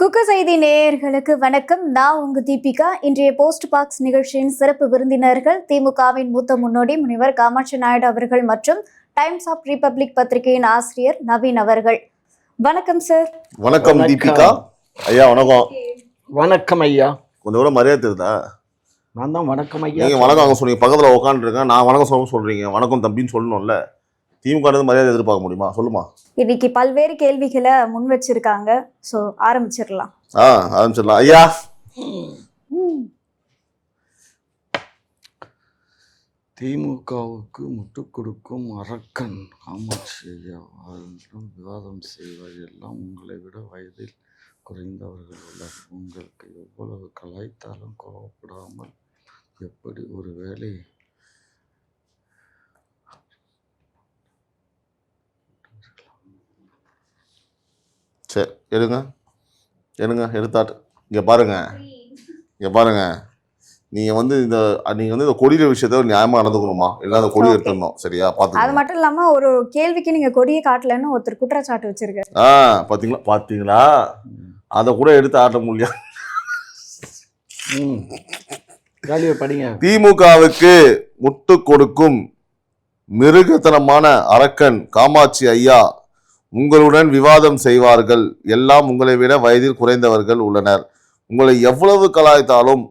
குக்கு செய்தி நேயர்களுக்கு வணக்கம். நான் உங்க தீபிகா. இன்றைய போஸ்ட் பாக்ஸ் நிகழ்ச்சியின் சிறப்பு விருந்தினர்கள் திமுகவின் மூத்த முன்னோடி முனைவர் காமாட்சி நாயுடு அவர்கள் மற்றும் டைம்ஸ் ஆஃப் ரிபப்ளிக் பத்திரிகையின் ஆசிரியர் நவீன் அவர்கள். வணக்கம் சார். வணக்கம் தீபிகா ஐயா. வணக்கம். வணக்கம் ஐயா. கொஞ்சம் கூட மரியாதை இருந்தா நான் தான் வணக்கம் ஐயா. நீங்க வணக்கம் அங்கே சொன்னீங்க, பக்கத்தில் உட்காந்துருக்கேன், நான் வணக்கம் சொல்றீங்க, வணக்கம் தம்பின்னு சொல்லணும்ல. திமுக மரியாதை எதிர்பார்க்க முடியுமா? சொல்லுமா. இன்னைக்கு பல்வேறு கேள்விகளை முன் வச்சிருக்காங்க. ஸோ ஆரம்பிச்சிடலாம். ஆரம்பிச்சிடலாம் ஐயா. திமுகவுக்கு முட்டுக் கொடுக்கும் அரக்கன் காமாட்சி ஐயா விவாதம் செய்வதெல்லாம் உங்களை விட வயதில் குறைந்தவர்கள் உள்ளனர். உங்களுக்கு எவ்வளவு கலாய்த்தாலும் கோவப்படாமல் எப்படி ஒரு வேலை சரி எடுத்தாட்டு. இங்கே பாருங்க நீங்கள் வந்து இந்த கொடியில விஷயத்த நியாயமாக நடந்துக்கணுமா? இல்லை அந்த கொடி எடுத்துடணும். சரியா? பார்த்து. அது மட்டும் இல்லாம ஒரு கேள்விக்கு நீங்க கொடியை காட்டலன்னு ஒருத்தர் குற்றச்சாட்டு வச்சிருக்காரு. பாத்தீங்களா அதை கூட எடுத்து ஆட்ட முடியாது. படிங்க. திமுகவுக்கு முட்டு கொடுக்கும் மிருகத்தனமான அரக்கன் காமாட்சி ஐயா உங்களுடன் விவாதம் செய்வார்கள். எல்லாம் உங்களை விட வயதில் குறைந்தவர்கள் உள்ளனர். உங்களை எவ்வளவு கலாய்த்தாலும்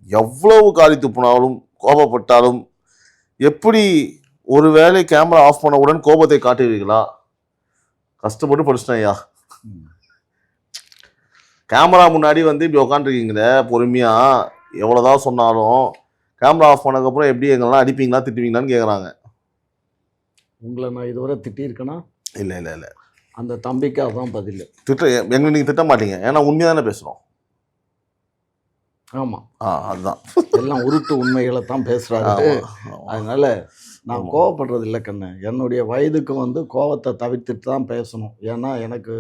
எவ்வளவு காரி துப்புனாலும் கோபப்பட்டாலும் எப்படி ஒருவேளை கேமரா ஆஃப் பண்ணவுடன் கோபத்தை காட்டுவீர்களா? கஷ்டப்பட்டு படிச்சிட்டேன் ஐயா. கேமரா முன்னாடி வந்து இப்படி உட்காந்துருக்கீங்களே பொறுமையா, எவ்வளோதான் சொன்னாலும் கேமரா ஆஃப் பண்ணதுக்கப்புறம் எப்படி எங்கெல்லாம் அடிப்பீங்களா திட்டுவீங்களான்னு கேட்குறாங்க. உங்களை நான் இதுவரை திட்டிருக்கேனா? இல்லை அந்த தம்பிக்கு அதான் பதில். எங்களை நீங்கள் திட்ட மாட்டீங்க, ஏன்னா உண்மையாக தானே பேசுகிறோம். ஆமாம், அதுதான் எல்லாம் உருட்டு உண்மைகளை தான் பேசுகிறாரு. அதனால நான் கோவப்படுறது இல்லை கண்ணு. என்னுடைய வயதுக்கு வந்து கோவத்தை தவிர்த்துட்டு தான் பேசணும். ஏன்னா எனக்கு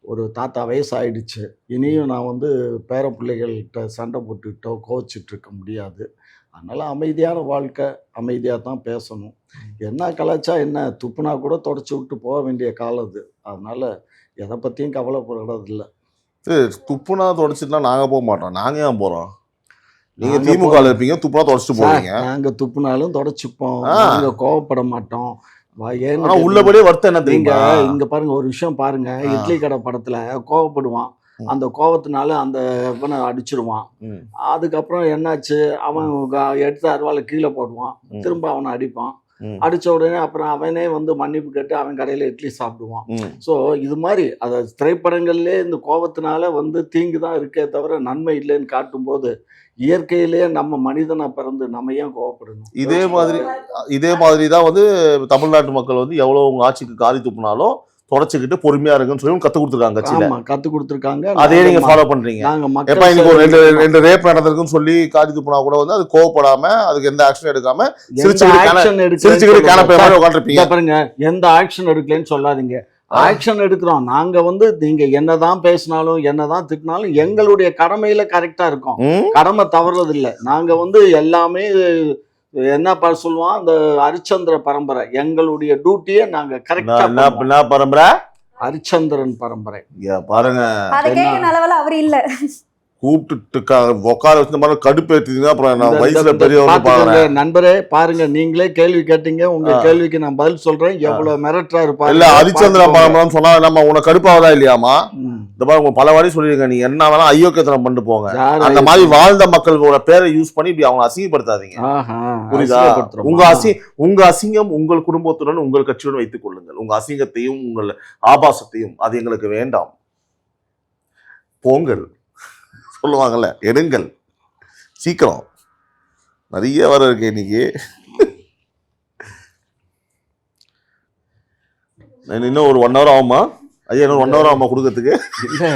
ஒரு தாத்தா வயசாகிடுச்சு. இனியும் நான் வந்து பேர பிள்ளைகள்கிட்ட சண்டை போட்டுக்கிட்டோ கோச்சிட்டு இருக்க முடியாது. அதனால் அமைதியான வாழ்க்கை, அமைதியாக தான் பேசணும். என்ன கலாச்சா என்ன, துப்புனா கூட தொடச்சி விட்டு போக வேண்டிய காலம் அது. அதனால் எதை பற்றியும் கவலைப்படுறதில்லை. துப்புனா தொடச்சிட்டுனா நாங்கள் போக மாட்டோம். நாங்கள் ஏன் போகிறோம்? நீங்கள் திமுக இருப்பீங்க, துப்புனா தொடச்சிட்டு போவீங்க. நாங்கள் துப்புனாலும் தொடச்சிப்போம், நாங்கள் கோவப்பட மாட்டோம். உள்ளபடியே வருத்தம் என்ன தெரியுங்க? இங்க பாருங்க, ஒரு விஷயம் பாருங்க. இட்லி கடை படத்துல கோவப்படுவான், அந்த கோவத்தினால அந்த இவனை அடிச்சிருவான். அதுக்கப்புறம் என்னாச்சு, அவன் எடுத்து அருவாலை கீழே போடுவான், திரும்ப அவனை அடிப்பான். அடிச்ச உடனே அப்புறம் அவனே வந்து மன்னிப்பு கேட்டு அவன் கடையில இட்லி சாப்பிடுவான். ஸோ இது மாதிரி அதை திரைப்படங்கள்லேயே இந்த கோவத்தினால வந்து தீங்கு தான் இருக்கே தவிர நன்மை இல்லைன்னு காட்டும்போது இயற்கையிலேயே நம்ம மனிதனா பிறந்து நம்ம ஏன் கோவப்படணும்? இதே மாதிரி தான் வந்து தமிழ்நாட்டு மக்கள் வந்து எவ்வளவு உங்க ஆட்சிக்கு காரி துப்புனாலும் தொடச்சிக்கிட்டு பொறுமையா இருக்குன்னு சொல்லி கத்து கொடுத்துருக்காங்க. கத்து கொடுத்துருக்காங்க. அதே நீங்க ஃபாலோ பண்றீங்க. எப்ப இன்னைக்கு ஒரு ரெண்டு ரேப் நடந்திருக்குன்னு சொல்லி காரி துப்புனா கூட வந்து அது கோவப்படாம அதுக்கு எந்த ஆக்ஷன் எடுக்காம சிரிச்சுக்கிட்டு கேனப்பை மாதிரி உட்காந்துருப்பீங்க. பாருங்க, எந்த ஆக்ஷன் எடுக்கலன்னு சொல்லாதீங்க. ஆக்ஷன் எடுக்கிறோம். நாங்க வந்து நீங்க என்னதான் பேசினாலும் என்னதான் திட்டினாலும் எங்களுடைய கடமையில கரெக்டா இருக்கோம். கடமை தவறுறது இல்லை. நாங்க வந்து எல்லாமே என்ன சொல்லுவோம், அந்த ஹரிச்சந்திர பரம்பரை. எங்களுடைய டியூட்டியை நாங்க கரெக்டா. பரம்பரை ஹரிச்சந்திரன் பரம்பரை. பாருங்க, அவர் இல்ல கூப்பிட்டு உட்கார வச்சு மாதிரி கடுப்பேற்றிங்க. அப்புறம் நான் வயசுல பெரிய நண்பரே பாருங்க, நீங்களே கேள்வி கேட்டீங்க, உங்க கேள்விக்கு நான் பதில் சொல்றேன். எவ்வளவு மிரட்டா இருப்பாரு. இல்ல ஹரிச்சந்திர பரம்பரை சொன்னா நம்ம உனக்கு கடுப்பாவதா இல்லையாமா? இந்த மாதிரி பல வாடி சொல்லிருங்க, நீங்க என்ன வேணா அயோக்கியத்தனம் பண்ணிட்டு போங்க. அந்த மாதிரி வாழ்ந்த மக்களோட பேரை யூஸ் பண்ணி இப்படி அவங்க அசிங்கப்படுத்தாதீங்க. புரியுதா? உங்க அசிங்கம் உங்கள் குடும்பத்துடன் உங்கள் கட்சியுடன் வைத்துக் கொள்ளுங்கள். உங்க அசிங்கத்தையும் உங்கள் ஆபாசத்தையும் அது எங்களுக்கு வேண்டாம். போங்கள் சொல்லுவாங்கல்ல, எடுங்கள் சீக்கிரம். நிறைய வர இருக்கு இன்னைக்கு. இன்னும் ஒரு 1 hour ஆகுமா ஐயா? இன்னும் 1 hour ஆகுமா கொடுக்கறதுக்கு? இல்ல,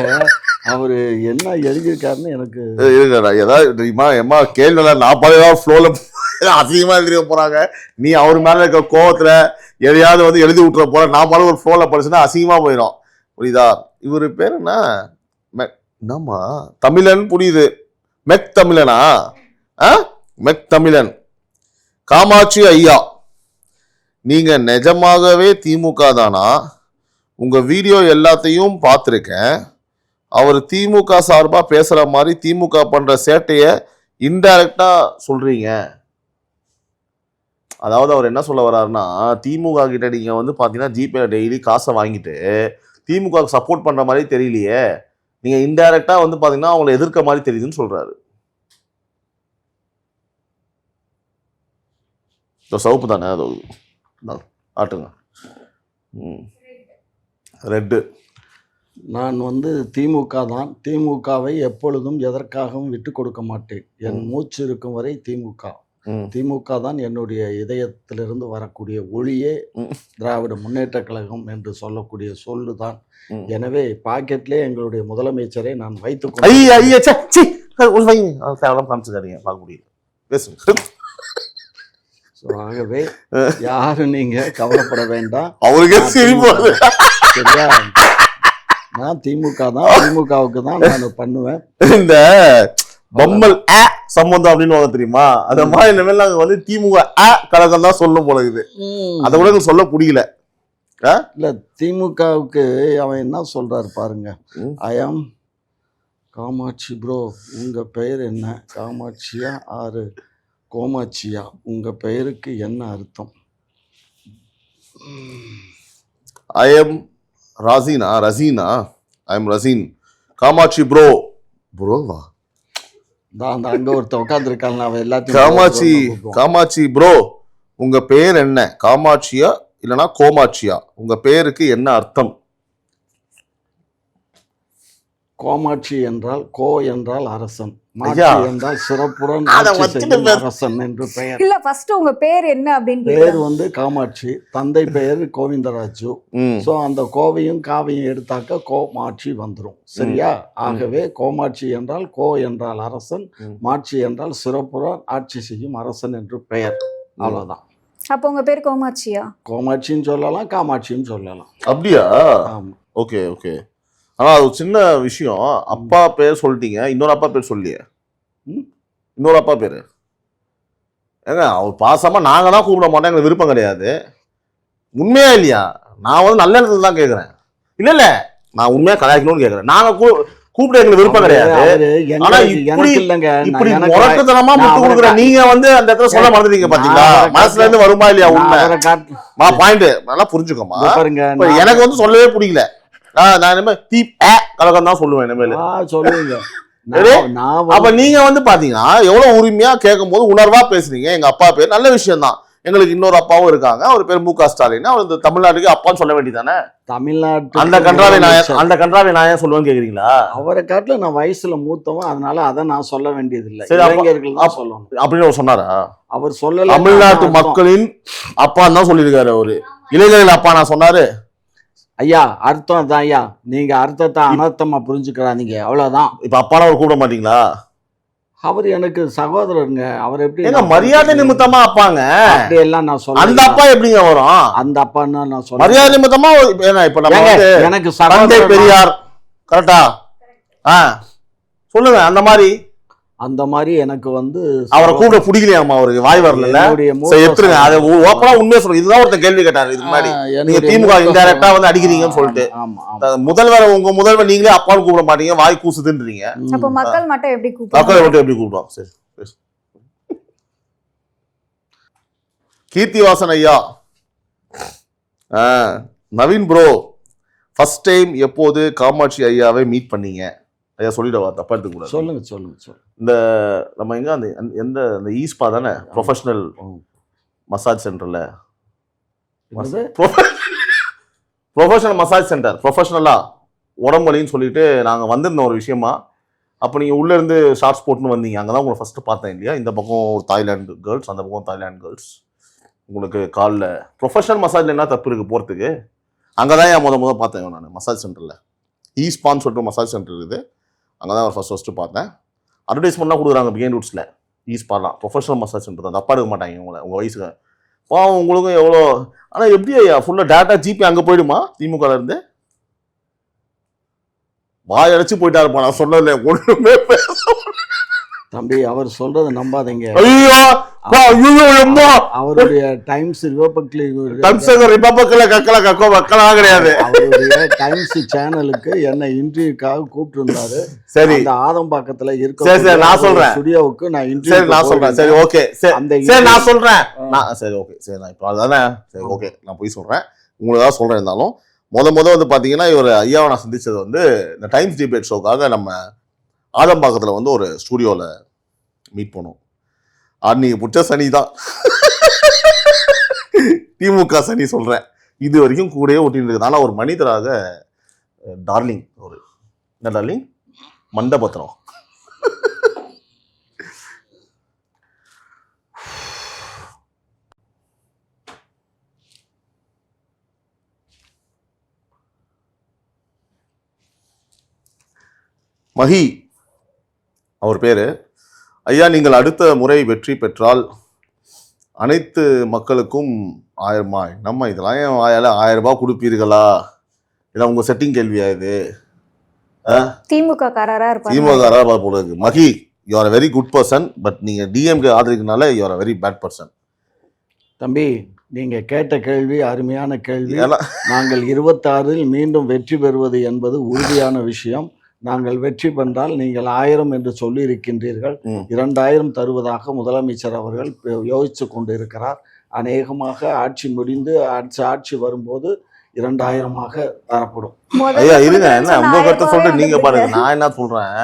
அவரு என்ன எழுதியிருக்காருன்னு எனக்கு இருக்கா ஏதாவது தெரியுமா? எம்மா கேள்வி நான் பாதையா ஃப்ளோல அதிகமா எழுதி போறாங்க. நீ அவர் மேல இருக்க கோவத்துல எதையாவது வந்து எழுதி விட்டுற போற. நான் பால ஒரு ஃப்ளோல படிச்சுன்னா அசிங்கமா போயிடும். புரியுதா? இவரு பேர் என்னம்மா தமிழன்? புரியுது. மெக் தமிழனா? மெக் தமிழன் காமாட்சி ஐயா, நீங்க நிஜமாகவே திமுக தானா? உங்க வீடியோ எல்லாத்தையும் பார்த்துருக்கேன். அவர் திமுக சார்பா பேசுற மாதிரி திமுக பண்ற சேட்டைய இன்டைரக்டா சொல்றீங்க. அதாவது அவர் என்ன சொல்ல வர்றாருன்னா, திமுக கிட்ட நீங்க வந்து பாத்தீங்கன்னா ஜிபே டெய்லி காசை வாங்கிட்டு திமுக சப்போர்ட் பண்ற மாதிரி தெரியலையே, நீங்க இன்டைரக்டா வந்து பாத்தீங்கன்னா அவங்களை எதிர்க்க மாதிரி தெரியுதுன்னு சொல்றாரு. சவுப்பு தானே அது ஆட்டுங்க. ரெட்டு. நான் வந்து திமுக தான். திமுகவை எப்பொழுதும் எதற்காகவும் விட்டு கொடுக்க மாட்டேன். என் மூச்சு இருக்கும் வரை திமுக. திமுக தான் என்னுடைய இதயத்திலிருந்து வரக்கூடிய ஒளியே திராவிட முன்னேற்ற கழகம் என்று சொல்லக்கூடிய சொல்லுதான். எனவே பாக்கெட்லே எங்களுடைய முதலமைச்சரை நான் வைத்துக் ஆகவே யாரும் நீங்க கவலைப்பட வேண்டாம். அவருக்கே சரியா? நான் திமுக தான், திமுகவுக்கு தான் நான் பண்ணுவேன். இந்த பொம்மல் சம்பந்தம் அப்படின்னு தெரியுமா, அந்த மாதிரி இனிமேல் நாங்க வந்து திமுக கழகம் தான் சொல்லும் போல இது. அதை விட சொல்ல புரியல. இல்ல திமுகவுக்கு அவன் என்ன சொல்றாரு பாருங்க. ஐ ஆம் காமாட்சி ப்ரோ, உங்க பெயர் என்ன? காமாட்சியா ஆறு கோமாட்சியா? உங்க பெயருக்கு என்ன அர்த்தம்? I am Raseena I am Raseen. Kamakshi bro. ப்ரோவா? அந்த அங்க ஒருத்த உட்காந்துருக்காங்க, அவன் எல்லாத்தையும் காமாட்சி ப்ரோ, உங்க பேர் என்ன? காமாட்சியா இல்லனா கோமாட்சியா? உங்க பேருக்கு என்ன அர்த்தம்? கோமாட்சி என்றால் கோ என்றால் அரசன், மாட்சி என்றால் சிறப்புடன் அரசன் என்று பெயர். இல்ல ஃபர்ஸ்ட் உங்க பேர் என்ன அப்படின்னு பேர் வந்து காமாட்சி, தந்தை பெயர் கோவிந்தராஜு. சோ அந்த கோவையும் காவையும் எடுத்தாக்க கோமாட்சி வந்துரும். சரியா? ஆகவே கோமாட்சி என்றால் கோ என்றால் அரசன், மாட்சி என்றால் சிறப்புடன் ஆட்சி செய்யும் அரசன் என்று பெயர். அவ்வளவுதான். அப்ப உங்க பேர் கோமாட்சியா? கோமாட்சின்னு சொல்லலாம், காமாட்சின்னு சொல்லலாம். அப்படியா? ஆமா. Okay okay. ஆனா அது சின்ன விஷயம். அப்பா பேர் சொல்லிட்டீங்க, இன்னொரு அப்பா பேர் சொல்லியே. இன்னொரு அப்பா பேரு ஏங்க அவர் பாசமா நாங்க தான் கூப்பிட மாட்டோம், எங்களுக்கு விருப்பம் கிடையாது. உண்மையா இல்லையா? நான் வந்து நல்ல இடத்துல தான் கேட்கறேன். இல்ல நான் உண்மையா கலாய்க்கணும்னு கேட்கறேன். நாங்க கூப்பிட எங்களுக்கு விருப்பம் கிடையாது. ஆனா இப்படி முரட்டுத்தனமா முட்டு கொடுக்குற நீங்க வந்து அந்த இடத்துல சொல்ல மறந்துட்டீங்க. பாத்தீங்களா? மனசுல இருந்து வருமா இல்லையா உண்மை? பாயிண்ட் நல்லா புரிஞ்சுக்கோமா. எனக்கு வந்து சொல்லவே பிடிக்கல. நான் இனிமே கலகம் தான் சொல்லுவேன். இனிமேல் சொல்லுவீங்க. அப்ப நீங்க வந்து பாத்தீங்கன்னா எவ்வளவு உரிமையா கேட்கும் போது உணர்வா பேசுறீங்க. எங்க அப்பா பேர் நல்ல விஷயம் தான். எங்களுக்கு இன்னொரு அப்பாவும் இருக்காங்க, அவர் பேர் மு க ஸ்டாலின். அவர் தமிழ்நாட்டுக்கு அப்பான்னு சொல்ல வேண்டியதானே? தமிழ்நாட்டு அந்த கன்றாவை நான் ஏன் சொல்லுவேன்னு கேக்குறீங்களா? அவரை காட்டுல நான் வயசுல மூத்தவன், அதனால அதை நான் சொல்ல வேண்டியது இல்லை. இளைஞர்கள் தான் சொல்லணும் அப்படின்னு அவர் சொன்னாரா? அவர் சொல்லல. தமிழ்நாட்டு மக்களின் அப்பான்னு தான் சொல்லியிருக்காரு அவரு. இளைஞர்கள் அப்பா நான் சொன்னாரு. ஐயா அர்த்தம் தான் ஐயா, நீங்க அர்த்தத்தை அனர்த்தமா புரிஞ்சுக்கிறாதீங்க, அவ்வளவுதான். இப்ப அப்பான அவர் கூப்பிட மாட்டீங்களா? அவர் எனக்கு சகோதரருங்க. அவர் எப்படி மரியாதை நிமித்தமா அப்பாங்க அப்படி எல்லாம் நான் சொல்ல. அந்த அப்பா எப்படிங்க வரும்? அந்த அப்பான்னு நான் சொல்ல மரியாதை நிமித்தமா. இப்ப நம்ம எனக்கு தந்தை பெரியார் கரெக்டா? சொல்லுங்க. அந்த மாதிரி எனக்கு வந்து அவரை கூப்பிட பிடிக்கலையாமா? அவருக்கு வாய் வரல. எடுத்துருங்க. அதை ஓப்பனா உண்மையா சொல்லுங்க. இதுதான் ஒருத்தர் கேள்வி கேட்டாரு இதுக்கு முன்னாடி. நீங்க திமுக இன்டைரக்டா வந்து அடிக்கிறீங்கன்னு சொல்லிட்டு. முதல்வர் உங்க முதல்வர் நீங்களே அப்பான்னு கூப்பிட மாட்டீங்க, வாய் கூசுதுன்றீங்க. அப்ப மக்கள் மட்டும் எப்படி கூப்பிடுவோம்? சரி. கீர்த்திவாசன் ஐயா, நவீன் ப்ரோ, ஃபர்ஸ்ட் டைம் எப்போது காமாட்சி ஐயாவை மீட் பண்ணீங்க? ஐயா சொல்லிடுவா, தப்பா எடுத்துக்க கூடாது. சொல்லுங்க. இந்த நம்ம எங்க அந்த ஈஸ்பா தானே ப்ரொஃபஷனல் மசாஜ் சென்டர்ல, ப்ரொஃபஷனல் மசாஜ் சென்டர், ப்ரொஃபஷனலா உடம்புலின்னு சொல்லிட்டு நாங்க வந்திருந்தோம் ஒரு விஷயமா. அப்போ நீங்க உள்ள இருந்து ஷார்ட்ஸ் போட்டுன்னு வந்தீங்க. அங்கதான் உங்களை ஃபர்ஸ்ட் பார்த்தேன் இல்லையா? இந்த பக்கம் ஒரு தாய்லாந்து கேர்ள்ஸ், அந்த பக்கம் தாய்லாந்து கேர்ள்ஸ். உங்களுக்கு காலில் ப்ரொஃபஷனல் மசாஜ்ல என்ன தப்பு இருக்கு போறதுக்கு? அங்கதான் என் முத பார்த்தேன் நான் மசாஜ் சென்டர்ல. ஈஸ்பான்னு சொல்லிட்டு மசாஜ் சென்டர் இருக்குது. அங்கதான் அவர் ஃபர்ஸ்ட் பார்த்தேன். அட்வர்டைஸ்மெண்ட்லாம் கொடுக்குறாங்க பிகேன் ரூட்ஸில். ஈஸ்பாலாம் ப்ரொஃபஷனல் மசாஜ் சென்டர் தான். தப்பா எடுக்க மாட்டாங்க உங்கள் வயசுக்கு. உங்களுக்கும் எவ்வளோ. ஆனால் எப்படி ஐயா ஃபுல்லாக டேட்டா ஜிபே அங்கே போயிடுமா? திமுகல இருந்து வாய் அடைச்சு போயிட்டாருப்பா. நான் சொன்னதில்ல ஒன்றுமே பேச. தம்பி அவர் சொல்றதை நம்பாதீங்க. ஐயோ அவருடைய டைம்ஸ் கிடையாது. அவருடைய டைம்ஸ் சேனலுக்கு என்ன இன்டர்வியூக்காக கூப்பிட்டு இருந்தாரு. சரி, அந்த ஆதம்பாக்கத்துல இருக்க நான் சொல்றேன் ஸ்டுடியோவுக்கு நான் இன்டர்வியூ நான் சொல்றேன். சரி ஓகே, சரி நான் சொல்றேன். சரி ஓகே, சரி நான் இப்போ அதானே. சரி ஓகே, நான் போய் சொல்றேன், உங்களுக்கு தான் சொல்றேன். இருந்தாலும் முத வந்து பாத்தீங்கன்னா இவர் ஐயாவை நான் சந்திச்சது வந்து இந்த டைம்ஸ் டிபேட் ஷோக்காக நம்ம ஆதம்பாக்கத்துல வந்து ஒரு ஸ்டூடியோல மீட் பண்ணோம். அன்னைக்கு புடிச்ச சனி தான் திமுக சனி சொல்றேன். இது வரைக்கும் கூடயே ஒட்டிட்டு இருக்குது. ஆனா ஒரு மனிதராக டார்லிங், ஒரு என்ன டார்லிங், மண்டபத்திரம். மஹி அவர் பேரு. ஐயா, நீங்கள் அடுத்த முறை வெற்றி பெற்றால் அனைத்து மக்களுக்கும் 1000 ரூபாய், நம்ம இதெல்லாம் என் வாயால 1000 ரூபாய் கொடுப்பீர்களா? இல்லை உங்க செட்டிங் கேள்வியா இது? திமுக காரரா இருப்பாங்க. திமுக காரரா போல இருக்கு. Mahi, you are very good person, but நீங்க டிஎம்கே ஆதரிக்கிறதுனால you are very bad person. தம்பி, நீங்க கேட்ட கேள்வி அருமையான கேள்வி. நாங்கள் 26இல் மீண்டும் வெற்றி பெறுவது என்பது உறுதியான விஷயம். நாங்கள் வெற்றி பெற்றால் நீங்கள் 1000 என்று சொல்லி இருக்கின்றீர்கள். 2000 தருவதாக முதலமைச்சர் அவர்கள் யோசித்து கொண்டிருக்கிறார். அநேகமாக ஆட்சி முடிந்து ஆட்சி வரும்போது 2000 தரப்படும். ஐயா இருங்க, என்ன உங்க கருத்தை சொல்லிட்டு நீங்க பாருங்க. நான் என்ன சொல்றேன்,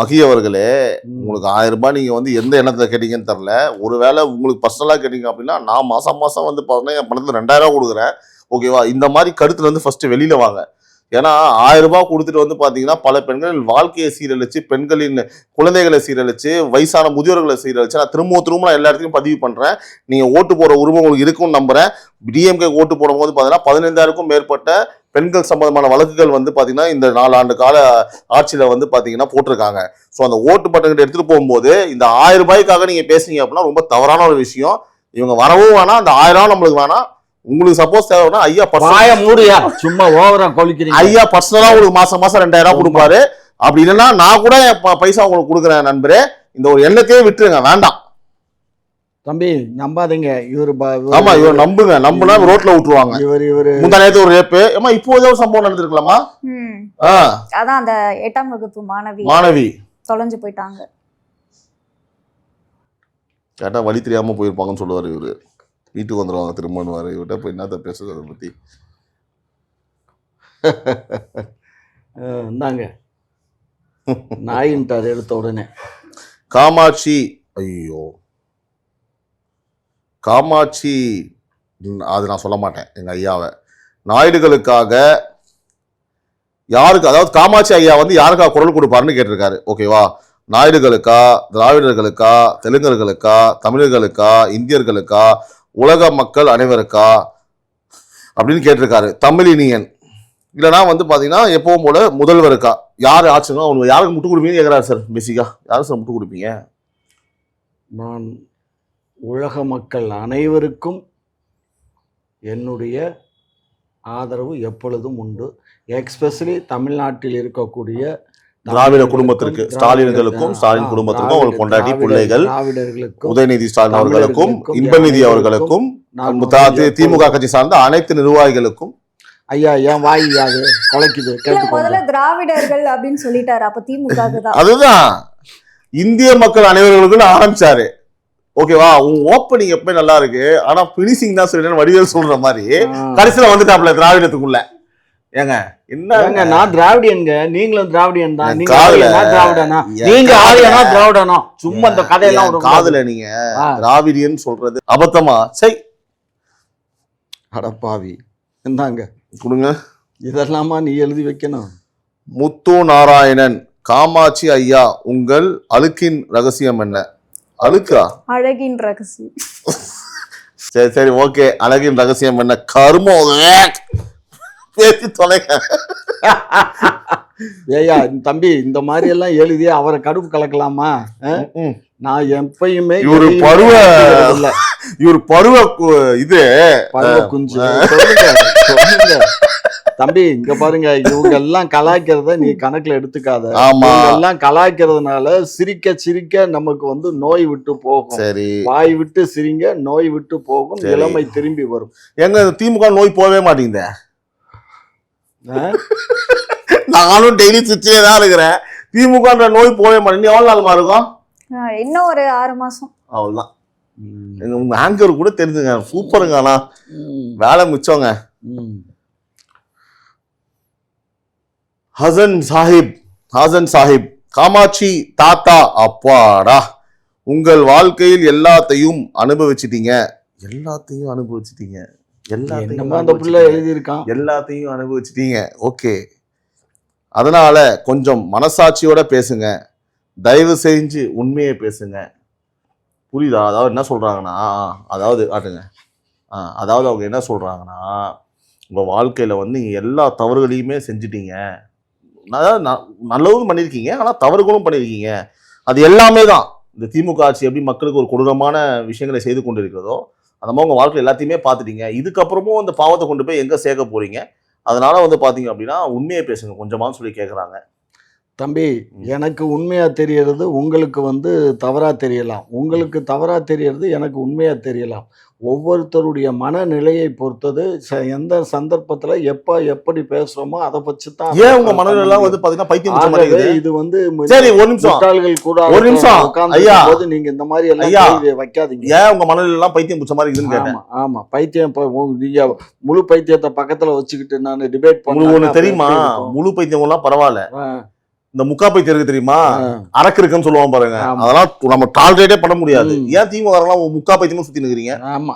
மஹி அவர்களே, உங்களுக்கு 1000 ரூபாய் நீங்க வந்து எந்த எண்ணத்துல கேட்டீங்கன்னு தெரியல. ஒருவேளை உங்களுக்கு பர்சனலா கேட்டீங்க அப்படின்னா நான் மாசம் மாசம் வந்து பாத்தீங்கன்னா என் பணத்துல 2000 ரூபாய் கொடுக்குறேன். ஓகேவா? இந்த மாதிரி கருத்துல வந்து ஃபர்ஸ்ட் வெளியில வாங்க. ஏன்னா 1000 ரூபாய் கொடுத்துட்டு வந்து பாத்தீங்கன்னா பல பெண்கள் வாழ்க்கையை சீரழிச்சு, பெண்களின் குழந்தைகளை சீரழிச்சு, வயசான முதியோர்களை சீரழிச்சு, நான் திரும்ப நான் எல்லா இடத்துலையும் பதிவு பண்றேன். நீங்க ஓட்டு போற உரிமை உங்களுக்கு இருக்கும்னு நம்புறேன். டிஎம்கே ஓட்டு போடும் போது பாத்தீங்கன்னா 15,000க்கும் மேற்பட்ட பெண்கள் சம்பந்தமான வழக்குகள் வந்து பாத்தீங்கன்னா இந்த 4 ஆண்டு கால ஆட்சியில வந்து பாத்தீங்கன்னா போட்டிருக்காங்க. ஸோ அந்த ஓட்டு பட்டங்கிட்ட எடுத்துட்டு போகும்போது இந்த 1000 ரூபாய்க்காக நீங்க பேசுறீங்க அப்படின்னா ரொம்ப தவறான ஒரு விஷயம். இவங்க வரவும் வேணாம், அந்த 1000 நம்மளுக்கு வேணாம். உங்களுக்கு சப்போஸ் தேவைன்னா ஐயா மூடியா சும்மா ஓவரா கொலிக்கிறீங்க. ஐயா பர்சனலா உங்களுக்கு மாசம் 2000 ரூபாய் கொடுப்பாரு. அப்படி இல்லைன்னா நான் கூட பைசா உங்களுக்கு கொடுக்குறேன் நண்பரே. இந்த ஒரு எண்ணத்தையே விட்டுருங்க, வேண்டாம். தம்பி நம்பாதீங்க. ஆமா, இவர் நம்புங்க. நம்புனா ரோட்ல விட்டுருவாங்க. இவரு முந்தா நேரத்து ஒரு ரேப்பு. ஏமா இப்போ ஏதோ ஒரு சம்பவம் நடந்திருக்கலாமா? அதான் அந்த 8ஆம் வகுப்பு மாணவி தொலைஞ்சு போயிட்டாங்க. கேட்டா வழி தெரியாம போயிருப்பாங்கன்னு சொல்லுவாரு இவரு. வீட்டுக்கு வந்துடுவாங்க திரும்பணுவாரு. இவர்கிட்ட போய் என்னத்த பேசுறது அதை பத்தி? இந்தாங்க நாயின்ட்டு அதை எடுத்த உடனே காமாட்சி. ஐயோ காமாட்சி, அது நான் சொல்ல மாட்டேன். எங்க ஐயாவை நாயுடுகளுக்காக யாருக்கு, அதாவது காமாட்சி ஐயா வந்து யாருக்கா குரல் கொடுப்பாருன்னு கேட்டிருக்காரு. ஓகேவா? நாயுடுகளுக்கா, திராவிடர்களுக்கா, தெலுங்கர்களுக்கா, தமிழர்களுக்கா, இந்தியர்களுக்கா, உலக மக்கள் அனைவருக்கா அப்படின்னு கேட்டிருக்காரு. தமிழினியன் இல்லைனா வந்து பாத்தீங்கன்னா எப்பவும் போல முதல்வருக்கா, யாரு ஆச்சுன்னா அவங்க யாருக்கு முட்டு கொடுப்பீங்கன்னு கேட்கிறாரு சார். பேசிக்கா யாரும் சார் முட்டு கொடுப்பீங்க? நான் உலக மக்கள் அனைவருக்கும் என்னுடைய ஆதரவு எப்பொழுதும் உண்டு. எக்ஸ்பெஷலி தமிழ்நாட்டில் இருக்கக்கூடிய திராவிட குடும்பத்திற்கு, ஸ்டாலின்களுக்கும் ஸ்டாலின் குடும்பத்திற்கும் அவர் கொண்டாடி பிள்ளைகள், உதயநிதி ஸ்டாலின் அவர்களுக்கும், இன்பநிதி அவர்களுக்கும், திமுக கட்சி சார்ந்த அனைத்து நிர்வாகிகளுக்கும். ஐயா ஏன் வாய் அது கொலைக்குது? முதல்ல திராவிடர்கள் அப்படின்னு சொல்லிட்டாரு. அப்ப திமுக அதுதான் இந்திய மக்கள் அனைவர்களுக்கும் ஆரம்பிச்சாரு. ஓகேவா? உன் ஓப்பனிங் எப்ப நல்லா இருக்கு, ஆனா பினிஷிங் தான் சொல்றேன் வடிவேல் சொல்ற மாதிரி கடைசியில வந்துட்டாப்ல திராவிடத்துக்குள்ள. ஏங்க என்னங்க, நான் திராவிடியன்ங்க, நீங்களும் திராவிடியன் தான். நீங்க திராவிடனா, நீங்க ஆரியனா திராவிடனா? சும்மா இந்த கதையெல்லாம் காதுல நீங்க திராவிடியன் சொல்றது அபத்தமா? சரி அடப்பாவி, இந்தாங்க கொடுங்க. இதெல்லாமா நீ எழுதி வைக்கணும்? முத்து நாராயணன், காமாட்சி ஐயா, உங்கள் அழுக்கின் ரகசியம் என்ன? அழுக்கா? அழகின் ரகசியம். சரி சரி ஓகே. அழகின் ரகசியம் என்ன? கர்மோ பேசி தொலைங்க. ஏயா தம்பி, இந்த மாதிரி எல்லாம் எழுதி அவரை கடுப்பு கலக்கலாமா? நான் எப்பயுமே இவரு பருவ இது பருவ குஞ்சு. சொல்லுங்க தம்பி இங்க பாருங்க, இவங்க எல்லாம் கலாய்க்கிறத நீ கணக்குல எடுத்துக்காத. ஆமா. இவங்க எல்லாம் கலாய்க்கிறதுனால சிரிக்க சிரிக்க நமக்கு வந்து நோய் விட்டு போகும். சரி, வாய் விட்டு சிரிங்க, நோய் விட்டு போகும், சரி. இளமை திரும்பி வரும். எங்க திமுக நோய் போகவே மாட்டேங்குதே. ஆ? நானும் டெய்லி சிரிச்சே தான் இருக்கிறேன். திமுகன்ற நோய் போகவே மாட்டேங்குது. எவ்வளவு நாளுமா இருக்கும்? இன்னும் ஒரு 6 மாசம். அவ்வளவுதான். ம். எங்க ஆங்கர் கூட தெரிஞ்சுங்க. சூப்பருங்க. ஆனா ம். வேலை மிச்சங்க. ம். ஹசன் சாஹிப் காமாட்சி தாத்தா, அப்பாடா உங்கள் வாழ்க்கையில் எல்லாத்தையும் அனுபவிச்சிட்டீங்க. என்னமோ அந்த புள்ள எழுதியிருக்கான். எல்லாத்தையும் அனுபவிச்சிட்டீங்க. ஓகே, அதனால கொஞ்சம் மனசாட்சியோட பேசுங்க. தயவு செஞ்சு உண்மையை பேசுங்க. புரியுதா? அதாவது என்ன சொல்றாங்கன்னா, அதாவது காட்டுங்க. அதாவது அவங்க என்ன சொல்றாங்கன்னா, உங்க வாழ்க்கையில வந்து நீங்க எல்லா தவறுகளையுமே செஞ்சிட்டீங்க. அதாவது நல்லதும் பண்ணியிருக்கீங்க, ஆனா தவறுகளும் பண்ணியிருக்கீங்க. அது எல்லாமே தான். இந்த திமுக ஆட்சி எப்படி மக்களுக்கு ஒரு கொடூரமான விஷயங்களை செய்து கொண்டிருக்கிறதோ, அந்த மாதிரி உங்க வாழ்க்கை எல்லாத்தையுமே பார்த்துட்டீங்க. இதுக்கப்புறமும் அந்த பாவத்தை கொண்டு போய் எங்க சேர்க்க போறீங்க? அதனால வந்து பாத்தீங்க அப்படின்னா உண்மையை பேசுங்க கொஞ்சமான்னு சொல்லி கேட்குறாங்க. தம்பி, எனக்கு உண்மையா தெரியறது உங்களுக்கு வந்து தவறா தெரியலாம். உங்களுக்கு தவறா தெரியறது எனக்கு உண்மையா தெரியலாம். ஒவ்வொருத்தருடைய மனநிலையை பொறுத்தது எந்த சந்தர்ப்பத்துல எப்படி பேசுறோமோ அதை வச்சு தான். ஏன் உங்க மனநிலை வந்து பாத்தீங்கன்னா பைத்தியம் பிடிச்ச மாதிரி இருக்குது? இது வந்து சரி, ஒரு நிமிஷம். முட்டாள்கள் கூட ஒரு நிமிஷம். ஐயா, போது நீங்க இந்த மாதிரி எல்லாம் கேள்வி வைக்காதீங்க. ஏன் உங்க மனநிலை எல்லாம் பைத்தியம் பிடிச்ச மாதிரி இருக்குன்னு கேட்டேன். ஆமா, பைத்தியம். நீங்க முழு பைத்தியத்தை பக்கத்துல வச்சுக்கிட்டு நான் டிபேட் உங்களுக்கு ஒண்ணு தெரியுமா? முழு பைத்தியம் எல்லாம் பரவாயில்ல, இந்த முக்கா பைத்தியம் இருக்கு தெரியுமா? அரக்கு இருக்குன்னு சொல்லுவாங்க பாருங்க. அதெல்லாம் நம்ம டாலரேட்டே பண்ண முடியாது. ஏன் திமுக முக்கா பைத்தியமும் சுத்தி நிக்கிறீங்க? ஆமா,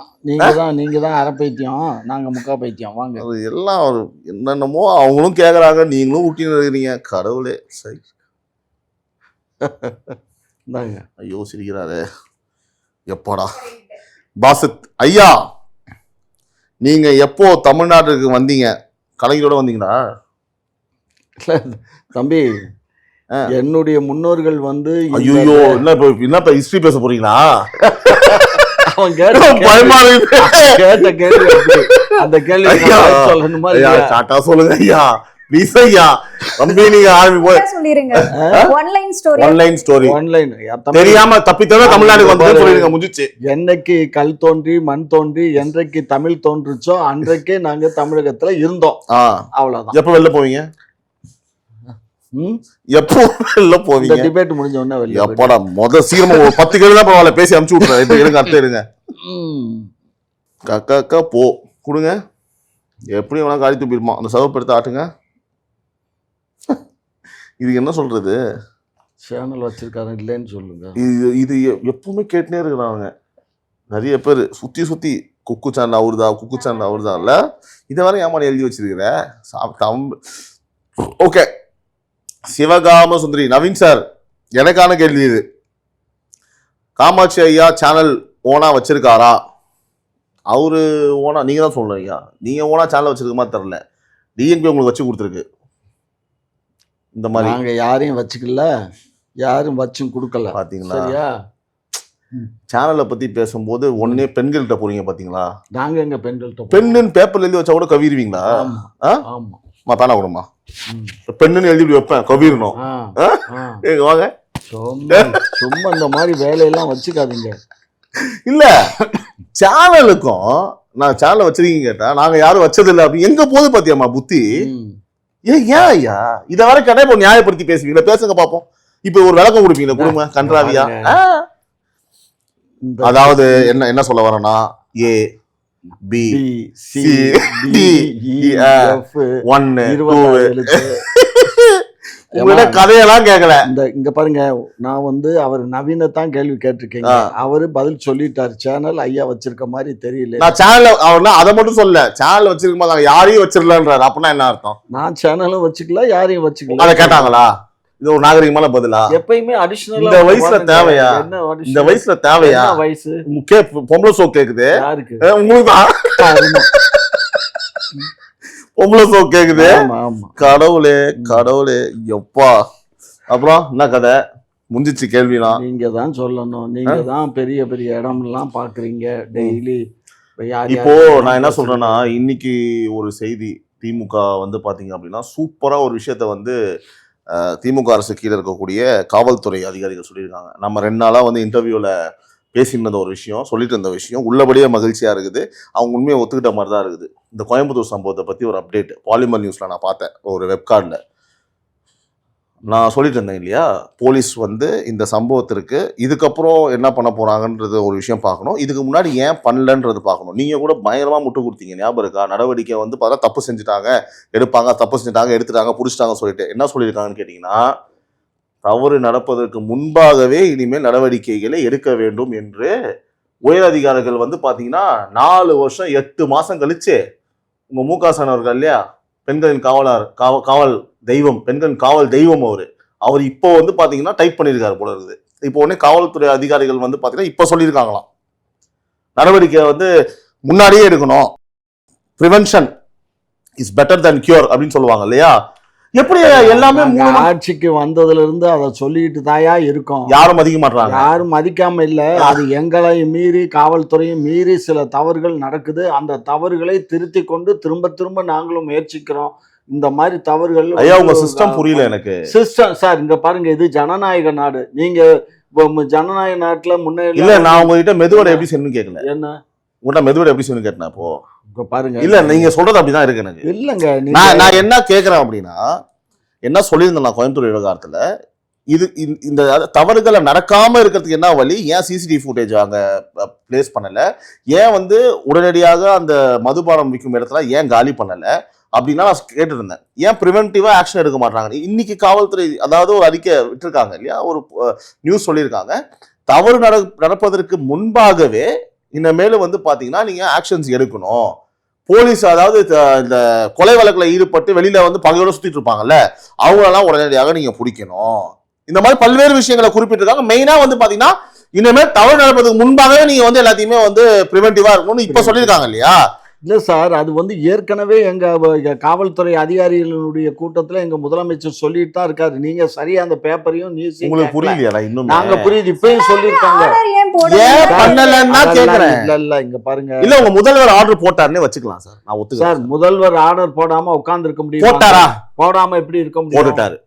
நீங்க தான் அரை பைத்தியம், நாங்க முக்கா பைத்தியம். வாங்க. அது எல்லாம் என்னென்னமோ அவங்களும் கேக்குறாங்க, நீங்களும் ஊட்டி நிற்கிறீங்க. கடவுளே, சரி. ஐயோ சிரிக்கிறாரு. எப்படா பாசத் ஐயா, நீங்க எப்போ தமிழ்நாட்டுக்கு வந்தீங்க? கலைஞரோட வந்தீங்களா? தம்பி, என்னுடைய முன்னோர்கள் வந்து ஐயோ என்ன ஹிஸ்டரி பேச போறீங்களா? அவன் கேட்ட கேள்வி அந்த கேள்வி சொல்லணுமா? சொல்லுங்க ஐயா, ப்ளீஸ் ஐயா. தம்பி நீங்க சொல்லிருங்க. ஆன்லைன் தெரியாம தப்பித்தவ தமிழ்நாடு வந்து சொல்லிருங்க, முடிஞ்சிச்சு. என்னைக்கு கல் தோன்றி மண் தோன்றி என்றைக்கு தமிழ் தோன்றுச்சோ அன்றைக்கே நாங்க தமிழகத்துல இருந்தோம். அவ்வளவுதான். எப்ப வெளில போவீங்க? எப்போ வெளில போவீங்க? டிபேட் முடிஞ்ச உடனே வெளில. எப்படா முத சீக்கிரமா 10 கேள்வி தான் பரவாயில்ல, பேசி அனுப்பிச்சு விட்டுறேன். இப்ப இருங்க, அடுத்து இருங்க. கக்கா போ கொடுங்க. எப்படி வேணா காரி தூப்பிருப்பான். அந்த சவப்பு எடுத்து ஆட்டுங்க. இதுக்கு என்ன சொல்றது? சேனல் வச்சிருக்காரு இல்லைன்னு சொல்லுங்க. இது எப்பவுமே கேட்டுனே இருக்கிறாங்க நிறைய பேர். சுத்தி குக்கு சேனல் அவருதா இல்ல, இதை வரை ஏமாடி எழுதி வச்சிருக்கிற. ஓகே, சிவகாம சுந்தரி நவீன் சார், எனக்கான கேள்வி இது. காமாட்சி ஐயா சேனல் ஓனா வச்சிருக்காரா? அவரு ஓனா நீங்க தான் சொல்லணும் ஐயா. நீங்க ஓனா சேனல் வச்சிருக்க மாதிரி தெரியல. டிஎன்பி உங்களுக்கு வச்சு கொடுத்துருக்கு. இந்த மாதிரி நாங்க யாரையும் வச்சுக்கல, யாரும் வச்சும் கொடுக்கல. பாத்தீங்களா? சரியா? சேனலை பத்தி பேசும்போது ஒன்னே பெண்கள்கிட்ட போறீங்க பாத்தீங்களா? நாங்க எங்க பெண்கள்கிட்ட? பெண்ணுன்னு பேப்பர்ல எழுதி வச்சா கூட கவிருவீங்களா? ஆமா, பேனா கொடுமா. பெண்ணுன்னு எழுதி வைப்பேன், கவிரணும். வாங்க. சும்மா இந்த மாதிரி வேலையெல்லாம் வச்சுக்காதீங்க. இல்ல, சேனலுக்கும் நான் சேனல் வச்சிருக்கீங்க கேட்டா நாங்க யாரும் வச்சது இல்லை அப்படி எங்க போது பாத்தியாமா புத்தி? ஏன் ஐயா இதை வரை கேட்டா இப்போ நியாயப்படுத்தி பேசுவீங்களா? பேசுங்க பாப்போம். இப்ப ஒரு விளக்கம் கொடுப்பீங்களா? குடும்ப கன்றாவியா? அதாவது என்ன சொல்ல வரேன்னா, ஏ பி சி டி எஃப் 1 2 உங்களோட கதையெல்லாம் கேட்கல. இங்க பாருங்க, நான் வந்து அவர் நவீனத்தான் கேள்வி கேட்டிருக்கீங்க. அவரு பதில் சொல்லிட்டாரு. சேனல் ஐயா வச்சிருக்க மாதிரி தெரியல. நான் சேனல் அவர்னா அதை மட்டும் சொல்ல, சேனல் வச்சிருக்க மாதிரி யாரையும் வச்சிடலன்றாரு. அப்படின்னா என்ன அர்த்தம்? நான் சேனலும் வச்சுக்கல, யாரையும் வச்சுக்கல. அதை கேட்டாங்களா? இது ஒரு நாகரிகமான பதிலா? எப்பயுமே அடிஷனல். இந்த வயசுல தேவையா? இந்த வயசுல தேவையா? வயசு பொம்பளை சோக் கேக்குது யாருக்கு? உங்களுக்கு பொம்பளை சோக் கேக்குது. கடவுளே எப்பா. அப்புறம் என்ன கதை முடிஞ்சிச்சு? கேள்விலாம் நீங்க தான் சொல்லணும். நீங்க தான் பெரிய பெரிய இடம்லாம் பாக்குறீங்க டெய்லி. இப்போ நான் என்ன சொல்றேன்னா, இன்னைக்கு ஒரு செய்தி திமுக வந்து பாத்தீங்க அப்படின்னா சூப்பரா ஒரு விஷயத்த வந்து திமுக அரசு கீழே இருக்கக்கூடிய காவல்துறை அதிகாரிகள் சொல்லியிருக்காங்க. நம்ம 2 நாளா வந்து இன்டர்வியூல பேசிட்டு இருந்த ஒரு விஷயம், சொல்லிட்டு இருந்த விஷயம் உள்ளபடியே மகிழ்ச்சியா இருக்குது. அவங்க உண்மையை ஒத்துக்கிட்ட மாதிரி தான் இருக்குது. இந்த கோயம்புத்தூர் சம்பவத்தை பத்தி ஒரு அப்டேட் பாலிமர் நியூஸ்ல நான் பார்த்தேன், ஒரு வெப்கார்ட்ல. நான் சொல்லிட்டு இருந்தேன் இல்லையா, போலீஸ் வந்து இந்த சம்பவத்திற்கு இதுக்கப்புறம் என்ன பண்ண போறாங்கன்றது ஒரு விஷயம் பார்க்கணும், இதுக்கு முன்னாடி ஏன் பண்ணலன்றது பார்க்கணும். நீங்க கூட பயங்கரமா முட்டு கொடுத்தீங்க, ஞாபகம் இருக்கா? நடவடிக்கை வந்து பார்த்தா தப்பு செஞ்சுட்டாங்க எடுப்பாங்க, தப்பு செஞ்சுட்டாங்க எடுத்துட்டாங்க, பிடிச்சிட்டாங்க சொல்லிட்டு என்ன சொல்லியிருக்காங்கன்னு கேட்டீங்கன்னா, தவறு நடப்பதற்கு முன்பாகவே இனிமேல் நடவடிக்கைகளை எடுக்க வேண்டும் என்று உயர் அதிகாரிகள் வந்து பாத்தீங்கன்னா 4 வருஷம் 8 மாசம் கழிச்சு உங்க மு.க. ஸ்டாலின் அவர்கள் இல்லையா, பெண்களின் காவல் தெய்வம், பெண்களின் காவல் தெய்வம், அவர் இப்போ வந்து பாத்தீங்கன்னா டைப் பண்ணியிருக்காரு போல இருக்குது. இப்போ உடனே காவல்துறை அதிகாரிகள் வந்து பாத்தீங்கன்னா இப்ப சொல்லியிருக்காங்களாம், நடவடிக்கை வந்து முன்னாடியே எடுக்கணும், prevention is better than cure அப்படின்னு சொல்லுவாங்க இல்லையா. எப்படி எல்லாமே ஆட்சிக்கு வந்ததுல இருந்து அதை சொல்லிட்டு தாயா இருக்கோம், யாரும் மதிக்க மாட்டாங்க. யாரும் மதிக்காம இல்ல, அது எங்களையும் மீறி காவல்துறையும் மீறி சில தவறுகள் நடக்குது. அந்த தவறுகளை திருத்தி கொண்டு திரும்ப திரும்ப நாங்களும் முயற்சிக்கிறோம். இந்த மாதிரி தவறுகள் ஐயா உங்க சிஸ்டம் புரியல எனக்கு. சிஸ்டம் சார், இங்க பாருங்க, இது ஜனநாயக நாடு. நீங்க ஜனநாயக நாட்டுல முன்னாடி இல்ல, நான் உங்ககிட்ட மெதுவடை எப்படி செய்யணும்னு கேட்கல. என்ன உங்கள்கிட்ட மெதுவடை எப்படி செய்யணும் கேட்டேன். அப்போ பாருங்க, இல்ல நீங்க சொல்றது அப்படிதான் இருக்கு எனக்கு. இல்லங்க, நான் என்ன கேட்கிறேன் அப்படின்னா, என்ன சொல்லியிருந்தேன் நான் கோயம்புத்தூர் விவகாரத்துல, இது இந்த தவறுகளை நடக்காம இருக்கிறதுக்கு என்ன வழி, ஏன் சிசிடிவி ஃபுட்டேஜ் அங்க பிளேஸ் பண்ணல, ஏன் வந்து உடனடியாக அந்த மதுபானம் விற்கும் இடத்துல ஏன் காலி பண்ணல அப்படின்னா நான் கேட்டு இருந்தேன். ஏன் ப்ரிவென்டிவா ஆக்ஷன் எடுக்க மாட்டாங்க. இன்னைக்கு காவல்துறை அதாவது ஒரு அறிக்கை விட்டுருக்காங்க இல்லையா, ஒரு நியூஸ் சொல்லியிருக்காங்க, தவறு நடப்பதற்கு முன்பாகவே இனிமேல் வந்து பாத்தீங்கன்னா நீங்க ஆக்ஷன்ஸ் எடுக்கணும். போலீஸ் அதாவது இந்த கொலை வழக்குல ஈடுபட்டு வெளியில வந்து பகையோட சுத்திட்டு இருப்பாங்கல்ல, அவங்களெல்லாம் உடனடியாக நீங்க பிடிக்கணும். இந்த மாதிரி பல்வேறு விஷயங்களை குறிப்பிட்டிருக்காங்க. மெயினா வந்து பாத்தீங்கன்னா இனிமேல் தவறு நடப்பதற்கு முன்பாகவே நீங்க வந்து எல்லாத்தையுமே வந்து ப்ரிவென்டிவா இருக்கணும்னு இப்ப சொல்லியிருக்காங்க இல்லையா. இல்ல சார், அது வந்து ஏற்கனவே எங்க காவல்துறை அதிகாரிகளுடைய கூட்டத்துல எங்க முதலமைச்சர் சொல்லிட்டு தான் இருக்காரு. நீங்க சரியா அந்த பேப்பரையும் நியூஸ் உங்களுக்கு புரியலையா? இன்னும் நாங்க புரியுது, இப்பயும் சொல்லிருக்காங்க. ஏன் பண்ணலன்னா கேக்குறேன். இல்ல இங்க பாருங்க, இல்ல உங்க முதல்வர் ஆர்டர் போட்டாருன்னு வச்சுக்கலாம் சார், நான் ஒத்துக்கிறேன். சார் முதல்வர் ஆர்டர் போடாம உட்கார்ந்து இருக்க முடியும்? போட்டாரா? போடாம எப்படி இருக்க முடியும்? போட்டுட்டாரு.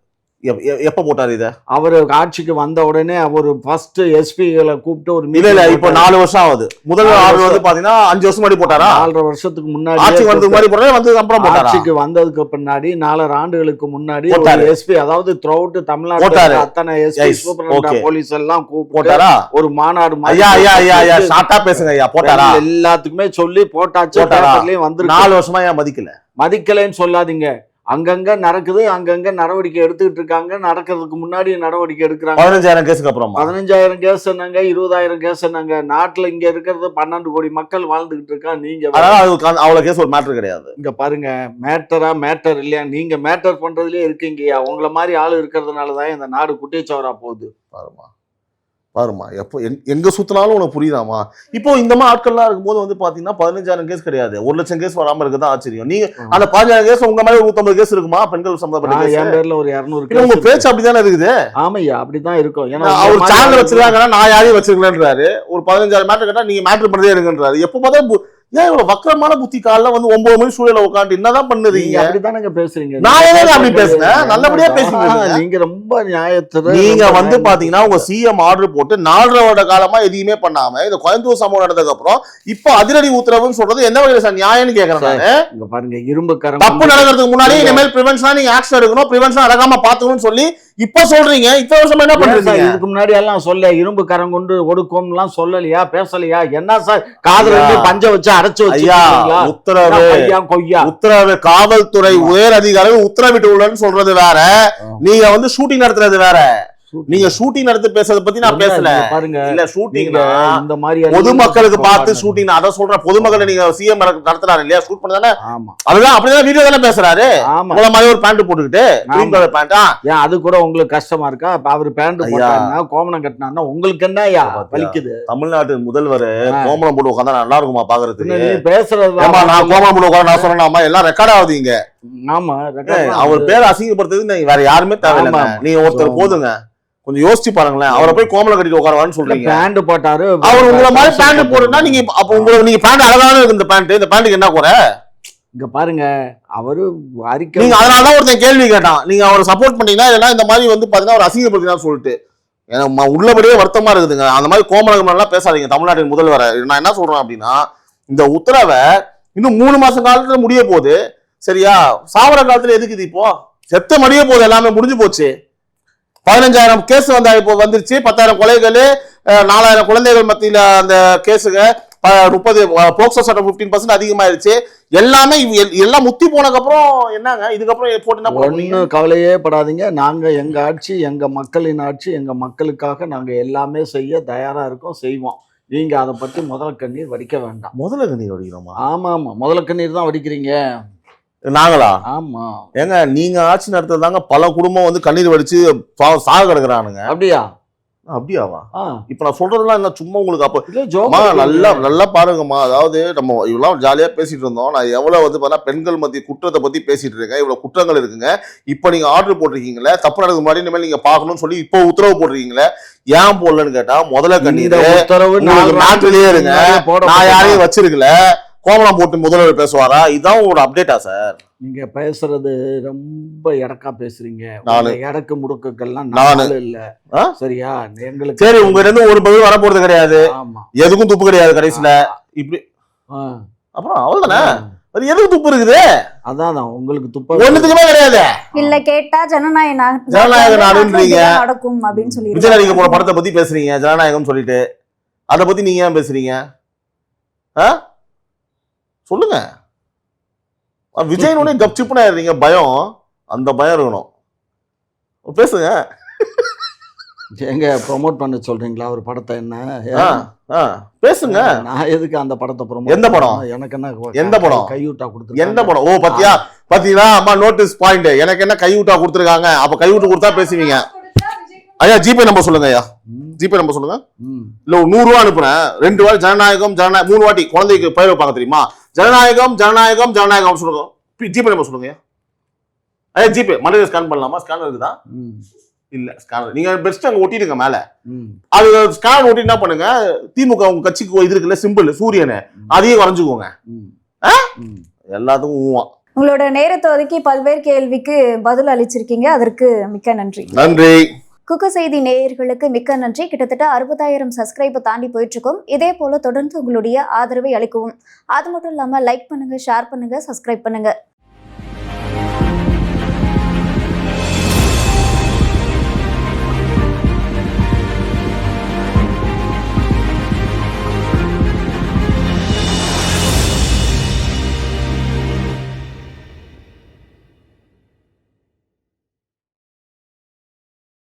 எப்ப போட்டாரு இத? அவரு ஆட்சிக்கு வந்த உடனே அவர் ஃபர்ஸ்ட் எஸ்பிகளை கூப்பிட்டு ஒரு இல்ல இப்ப 4 வருஷம் ஆகுது. முதல்வர் ஆர்டர் வந்து பாத்தீங்கன்னா 5 வருஷம் முன்னாடி போட்டாரா? 4.5 வருஷத்துக்கு முன்னாடி ஆட்சி வந்ததுக்கு முன்னாடி போட்டாரா, வந்ததுக்கு அப்புறம் போட்டாரா? ஆட்சிக்கு வந்ததுக்கு பின்னாடி 4 ஆண்டுகளுக்கு முன்னாடி எஸ்பி, அதாவது த்ரூஅவுட் தமிழ்நாடு அத்தனை எஸ்பி சூப்பர் போலீஸ் எல்லாம் கூப்பிட்டாரா, ஒரு மாநாடு. ஐயா ஐயா ஐயா ஐயா ஷார்ட்டா பேசுங்க ஐயா. போட்டாரா? எல்லாத்துக்குமே சொல்லி போட்டாச்சு. பேப்பர்லயும் வந்து 4 வருஷமா ஏன் மதிக்கலன்னு சொல்லாதீங்க. அங்கங்க நடக்குது, அங்கங்க நடவடிக்கை எடுத்துக்கிட்டு இருக்காங்க. நடக்கிறதுக்கு முன்னாடி நடவடிக்கை எடுக்கிறாங்க. 15,000 கேஸுக்கு அப்புறம் 15,000 கேஸ் என்னங்க, 20,000 கேஸ் என்னங்க? நாட்டுல இங்க இருக்கிறது 12 கோடி மக்கள் வாழ்ந்துகிட்டு இருக்கா. நீங்க அவ்வளவு கேஸ் ஒரு மேட்டர் கிடையாது. இங்க பாருங்க, மேட்டர் இல்லையா? நீங்க மேட்டர் பண்றதுலயே இருக்கீங்கயா. உங்களை மாதிரி ஆளு இருக்கிறதுனாலதான் இந்த நாடு குட்டிச்சவரா போகுது. பாருமா, எப்போ எங்க சுத்தினாலும் உனக்கு புரியுதாமா? இப்போ இந்த மாதிரி ஆட்கள்லாம் இருக்கும்போது வந்து பாத்தீங்கன்னா 15,000 கேஸ் கிடையாது, 1,00,000 கேஸ் வராம இருக்கதான் ஆச்சரியம். நீங்க அந்த 15,000 கேஸ் உங்க மாதிரி 150 கேஸ் இருக்குமா பெண்கள் சம்பந்தப்பட்ட? என் பேர்ல ஒரு 200. உங்க பேச்சு அப்படித்தானே இருக்குது. ஆமையா, அப்படிதான் இருக்கும். ஏன்னா அவர் சேனல் வச்சிருக்காங்கன்னா நான் யாரையும் வச்சிருக்கலன்றாரு. ஒரு 15,000 மேட்டர் கேட்டா நீங்க மேட்டர் பண்ணதே இருக்குன்றாரு. எப்ப பார்த்தா ஏன் இவ்வளவு வக்கரமான புத்தி? காலைல வந்து 9 மணி சூழல உட்காந்து என்னதான் பண்ணுறீங்க? அப்படித்தானங்க பேசுறீங்க. நான் ஏன் அப்படி பேசுறேன்? நல்லபடியா பேசுறீங்க. நீங்க ரொம்ப நியாயத்துல நீங்க வந்து பாத்தீங்கன்னா உங்க சிஎம் ஆர்டர் போட்டு 4.5 வருட காலமா எதையுமே பண்ணாம இந்த கோயம்புத்தூர் சம்பவம் நடந்ததுக்கு அப்புறம் இப்ப அதிரடி உத்தரவுன்னு சொல்றது என்ன வகையில சார் நியாயம்னு கேக்குறேன். இங்க பாருங்க, இரும்பு கரம் தப்பு நடக்கிறதுக்கு முன்னாடி இனிமேல் பிரிவென்ஷனா நீங்க ஆக்ஷன் எடுக்கணும், பிரிவென்ஷன் நடக்காம பாத்துக்கணும்னு சொல்லி இப்ப சொல்றீங்க. இத்தனை வருஷம் என்ன பண்றீங்க? இதுக்கு முன்னாடி எல்லாம் சொல்ல இரும்பு கரம் கொண்டு ஒடுக்கும் எல்லாம் சொல்லலையா, பேசலையா? என்ன சார் காதுல பஞ்ச வச்சு அரைச்சு வச்சு உத்தரவு காவல்துறை உயர் அதிகாரிகள் உத்தரவிட்டு உள்ளன்னு சொல்றது வேற, நீங்க வந்து ஷூட்டிங் நடத்துறது வேற. நீங்க ஷூட்டிங் நடத்தி பேசுறத பத்தி நான் பேசல. பாருங்க, இல்ல ஷூட்டிங் இந்த மாதிரி பொதுமக்களுக்கு பார்த்து ஷூட்டிங், அத சொல்ற பொதுமக்களை நீங்க சிஎம் நடத்துறாரு இல்லையா, ஷூட் பண்ணதானே? அதுதான் அப்படிதான் வீடியோ தானே பேசுறாரு. உங்கள மாதிரி ஒரு பேண்ட் போட்டுக்கிட்டு கிரீன் கலர் பேண்டா, ஏன் அது கூட உங்களுக்கு கஷ்டமா இருக்கா? அவர் பேண்ட் போட்டாருன்னா கோமணம் கட்டினாருன்னா உங்களுக்கு என்னயா வலிக்குது? தமிழ்நாட்டு முதல்வர் கோமணம் போட்டு உட்காந்தா நல்லா இருக்குமா பாக்குறதுக்கு? பேசுறது நான் கோமணம் போட்டு உட்காந்து நான் சொன்னேன் எல்லாம் ரெக்கார்ட் ஆகுதுங்க. ஆமா, அவர் பேர் அசிங்கப்படுத்துறதுக்கு வேற யாருமே தேவையில்லை. நீங்க ஒருத்தர் போதுங்க, கொஞ்சம் யோசிச்சு பாருங்களேன். அவரை போய் கோமலை கட்டிட்டு உட்காருவான்னு சொல்றீங்க. பேண்ட் போட்டாரு, அவர் உங்களை மாதிரி பேண்ட் போடுறா நீங்க. அப்ப உங்களுக்கு நீங்க பேண்ட் அழகான இருக்கு. இந்த பேண்ட்டுக்கு என்ன குறை? இங்க பாருங்க, அவரு அறிக்கை நீங்க அதனாலதான் ஒருத்தன் கேள்வி கேட்டான், நீங்க அவரை சப்போர்ட் பண்ணீங்கன்னா இல்லைன்னா இந்த மாதிரி வந்து பாத்தீங்கன்னா ஒரு அசிங்கப்படுத்தினா சொல்லிட்டு. எனக்கு உள்ளபடியே வருத்தமா இருக்குதுங்க. அந்த மாதிரி கோமலகமன் எல்லாம் பேசாதீங்க தமிழ்நாட்டின் முதல்வரை. நான் என்ன சொல்றேன் அப்படின்னா, இந்த உத்தரவை இன்னும் 3 மாசம் காலத்துல முடிய போகுது. சரியா? சாவர காலத்துல எதுக்கு இது? இப்போ செத்த முடிய போகுது, எல்லாமே முடிஞ்சு போச்சு. 15,000 கேஸ் வந்தா இப்போ வந்துருச்சு. 10,000 கொலைகள், 4,000 குழந்தைகள் மத்தியில அந்த கேஸுங்க 30 போக்சோ சட்டம் 15% அதிகமாயிருச்சு. எல்லாமே எல்லாம் முத்தி போனதுக்கு அப்புறம் என்னங்க இதுக்கப்புறம் போட்டு என்ன பண்ணுவீங்க? ஒன்றும் கவலையே படாதீங்க. நாங்க எங்க ஆட்சி, எங்க மக்களின் ஆட்சி, எங்க மக்களுக்காக நாங்க எல்லாமே செய்ய தயாரா இருக்கோம், செய்வோம். நீங்க அதை பத்தி முதல் கண்ணீர் வடிக்க வேண்டாம். முதல்ல கண்ணீர் வடிக்கிறோமா? ஆமா ஆமா, முதல் கண்ணீர் தான் வடிக்கிறீங்க. நாங்களா? ஆமா. ஏங்க நீங்க ஆட்சி நடத்துறதாங்க பல குடும்பம் வந்து கண்ணீர் வடிச்சு சாக கிடக்குறானுங்க. அப்படியா? அப்படியாவா? இப்ப நான் சொல்றதெல்லாம் என்ன சும்மா உங்களுக்கு? அப்ப இல்ல ஜோக் நல்லா நல்லா பாருங்கம்மா. அதாவது நம்ம இவ்வளவு ஜாலியா பேசிட்டு இருந்தோம். நான் எவ்வளவு வந்து பார்த்தா பெண்கள் மத்திய குற்றத்தை பத்தி பேசிட்டு இருக்கேன். இவ்வளவு குற்றங்கள் இருக்குங்க. இப்ப நீங்க ஆர்டர் போட்டிருக்கீங்களே, தப்பு நடக்கும் முன்னாடி இனிமேல் நீங்க பாக்கணும்னு சொல்லி இப்போ உத்தரவு போட்டிருக்கீங்களே, ஏன் போடலன்னு கேட்டா முதல்ல கண்ணீர் உத்தரவு நாட்டிலேயே இருங்க. நான் யாரையும் வச்சிருக்கல. கோமலம் போட்டு முதல்வர் பேசுவாரா? இதுதான் உங்களோட அப்டேட்டா சார்? நீங்க பேசுறது ரொம்ப எடக்கா பேசுறீங்க. நானு எடக்கு முடுக்குகள்லாம் நானு இல்ல. சரியா? எங்களுக்கு சரி, உங்க இருந்து ஒரு பதில் வர போறது கிடையாது. ஆமா, எதுக்கும் துப்பு கிடையாது கடைசியில. இப்படி அப்புறம் அவ்வளவுதானே. அது எதுக்கு துப்பு இருக்குது? அதான் உங்களுக்கு துப்ப ஒண்ணுத்துக்குமே கிடையாது. இல்ல கேட்டா ஜனநாயக நாடுன்றீங்க, நடக்கும் அப்படின்னு சொல்லி விஜய் நடிக்க போற படத்தை பத்தி பேசுறீங்க ஜனநாயகம் சொல்லிட்டு. அதை பத்தி நீங்க ஏன் பேசுறீங்க? சொல்லுங்க. விஜய் கப்சிப்புனா இருக்கீங்க, பயம், அந்த பயம் இருக்கணும். பேசுங்க. எங்க ப்ரோமோட் பண்ண சொல்றீங்களா ஒரு படத்தை? என்ன பேசுங்க. நான் எதுக்கு அந்த படத்தை ப்ரோமோட்? எந்த படம்? எனக்கு என்ன? எந்த படம்? கையூட்டா கொடுத்து. எந்த படம்? ஓ பாத்தியா பாத்தீங்களா அம்மா, நோட்டீஸ் பாயிண்ட். எனக்கு என்ன கையூட்டா கொடுத்துருக்காங்க? அப்ப கையூட்டு கொடுத்தா பேசுவீங்க. ஐயா ஜிபே நம்பர் சொல்லுங்க. ஐயா ஜிபே நம்பர் சொல்லுங்க. இல்ல 100 ரூபா அனுப்புறேன். 2 வாட்டி ஜனநாயகம் 3 வாட்டி குழந்தைக்கு பயிர் வைப்பாங்க தெரியுமா? ஜனநாயகம் ஜனநாயகம் ஜனநாயகம் சொல்லுங்க. ஜிபே நம்பர் சொல்லுங்க. ஐயா ஜிபே மண்டே ஸ்கேன் பண்ணலாமா? ஸ்கேனர் இருக்குதா? இல்ல ஸ்கேனர் நீங்க பெஸ்ட் அங்க ஒட்டிடுங்க மேல. அது ஸ்கேனர் ஒட்டி என்ன பண்ணுங்க, திமுக உங்க கட்சிக்கு இது இருக்குல்ல சிம்பிள் சூரியன், அதையும் வரைஞ்சுக்கோங்க. எல்லாத்துக்கும் ஊவா. உங்களோட நேரத்தை ஒதுக்கி பல்வேறு கேள்விக்கு பதில் அளிச்சிருக்கீங்க, அதற்கு மிக்க நன்றி. நன்றி. குக்கு செய்தி நேயர்களுக்கு மிக்க நன்றி. கிட்டத்தட்ட 60,000 சப்ஸ்கிரைபர் தாண்டி போயிட்டு இருக்கோம். இதே போல தொடர்ந்து உங்களுடைய ஆதரவை அளிக்கவும். அது மட்டும் இல்லாம லைக் பண்ணுங்க, ஷேர் பண்ணுங்க, சப்ஸ்கிரைப் பண்ணுங்க.